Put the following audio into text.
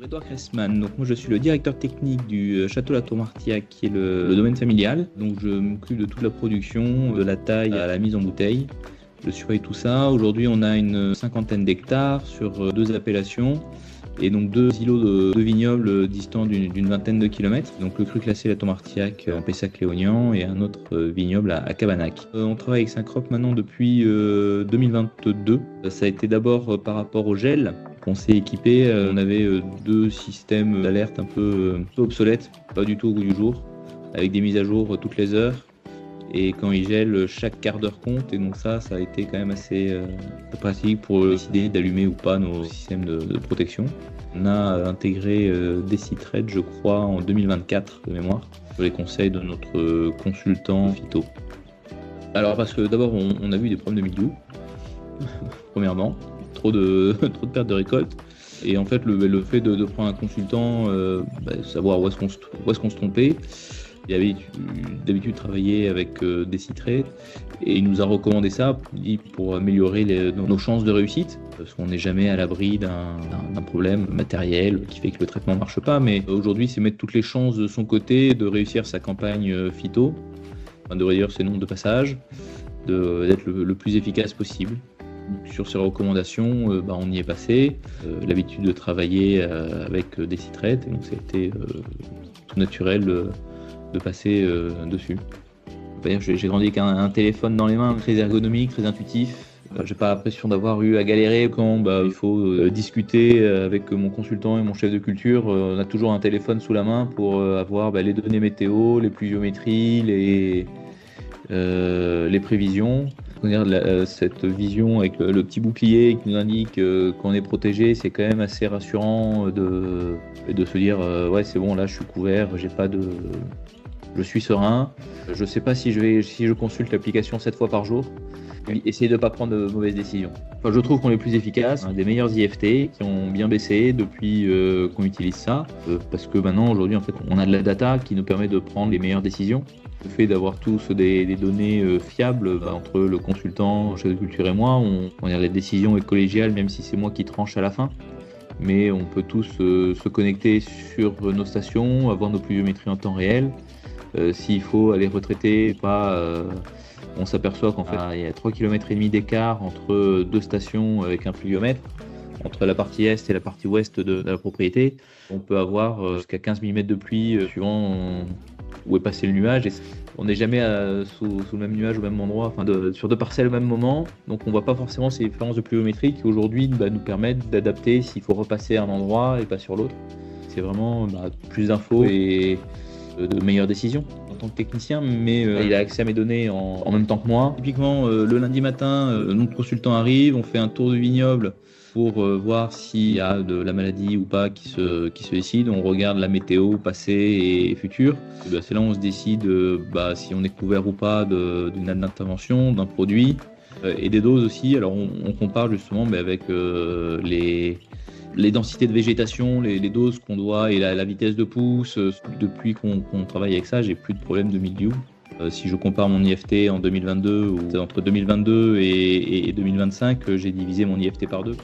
Edouard Cressman, donc moi je suis le directeur technique du Château La Tour Martillac qui est le domaine familial. Donc je m'occupe de toute la production, de la taille à la mise en bouteille. Je surveille tout ça. Aujourd'hui on a une cinquantaine d'hectares sur 2 appellations et donc 2 îlots de vignobles distants d'une vingtaine de kilomètres. Donc le cru classé La Tour Martillac en Pessac-Léognan et un autre vignoble à Cabanac. On travaille avec Syncrop maintenant depuis 2022. Ça a été d'abord par rapport au gel. On s'est équipé, on avait 2 systèmes d'alerte un peu obsolètes, pas du tout au goût du jour, avec des mises à jour toutes les heures. Et quand il gèle, chaque quart d'heure compte. Et donc ça a été quand même assez pratique pour décider d'allumer ou pas nos systèmes de protection. On a intégré Decithred, je crois, en 2024 de mémoire, sur les conseils de notre consultant phyto. Alors parce que d'abord, on a vu des problèmes de mildiou, premièrement. Trop de pertes de récolte. Et en fait, le fait de prendre un consultant, savoir où est-ce qu'on se trompait. Il avait d'habitude travaillé avec Decithred et il nous a recommandé ça pour améliorer nos chances de réussite, parce qu'on n'est jamais à l'abri d'un problème matériel qui fait que le traitement ne marche pas. Mais aujourd'hui, c'est mettre toutes les chances de son côté de réussir sa campagne phyto, de réduire ses nombres de passages, d'être le plus efficace possible. Sur ces recommandations, on y est passé. L'habitude de travailler avec Decithred, et donc c'était tout naturel de passer dessus. J'ai grandi avec un téléphone dans les mains, très ergonomique, très intuitif. J'ai pas l'impression d'avoir eu à galérer quand il faut discuter avec mon consultant et mon chef de culture. On a toujours un téléphone sous la main pour avoir les données météo, les pluviométries, les prévisions. Cette vision avec le petit bouclier qui nous indique qu'on est protégé, c'est quand même assez rassurant de se dire ouais, c'est bon, là je suis couvert, je suis serein. Je sais pas si je consulte l'application 7 fois par jour. Essayer de ne pas prendre de mauvaises décisions. Enfin, je trouve qu'on est plus efficace, des meilleurs IFT qui ont bien baissé depuis qu'on utilise ça, parce que maintenant, aujourd'hui, en fait, on a de la data qui nous permet de prendre les meilleures décisions. Le fait d'avoir tous des données fiables entre le consultant, le chef de culture et moi, la décision est collégiale, même si c'est moi qui tranche à la fin. Mais on peut tous se connecter sur nos stations, avoir nos pluviométries en temps réel. S'il faut aller retraiter, on s'aperçoit qu'en fait, il y a 3,5 km d'écart entre 2 stations avec un pluviomètre, entre la partie est et la partie ouest de la propriété. On peut avoir jusqu'à 15 mm de pluie suivant où est passé le nuage. Et on n'est jamais sous le même nuage au même endroit, sur 2 parcelles au même moment. Donc on ne voit pas forcément ces différences de pluviométrie qui aujourd'hui nous permettent d'adapter s'il faut repasser à un endroit et pas sur l'autre. C'est vraiment plus d'infos et de meilleures décisions en tant que technicien, mais il a accès à mes données en même temps que moi. Typiquement, le lundi matin, notre consultant arrive, on fait un tour du vignoble pour voir s'il y a de la maladie ou pas qui se décide. On regarde la météo passée et future. Et c'est là où on se décide si on est couvert ou pas d'une intervention, d'un produit et des doses aussi. Alors on compare justement avec les densités de végétation, les doses qu'on doit et la vitesse de pousse. Depuis qu'on travaille avec ça, j'ai plus de problème de mildiou. Si je compare mon IFT en 2022, ou entre 2022 et 2025, j'ai divisé mon IFT par 2.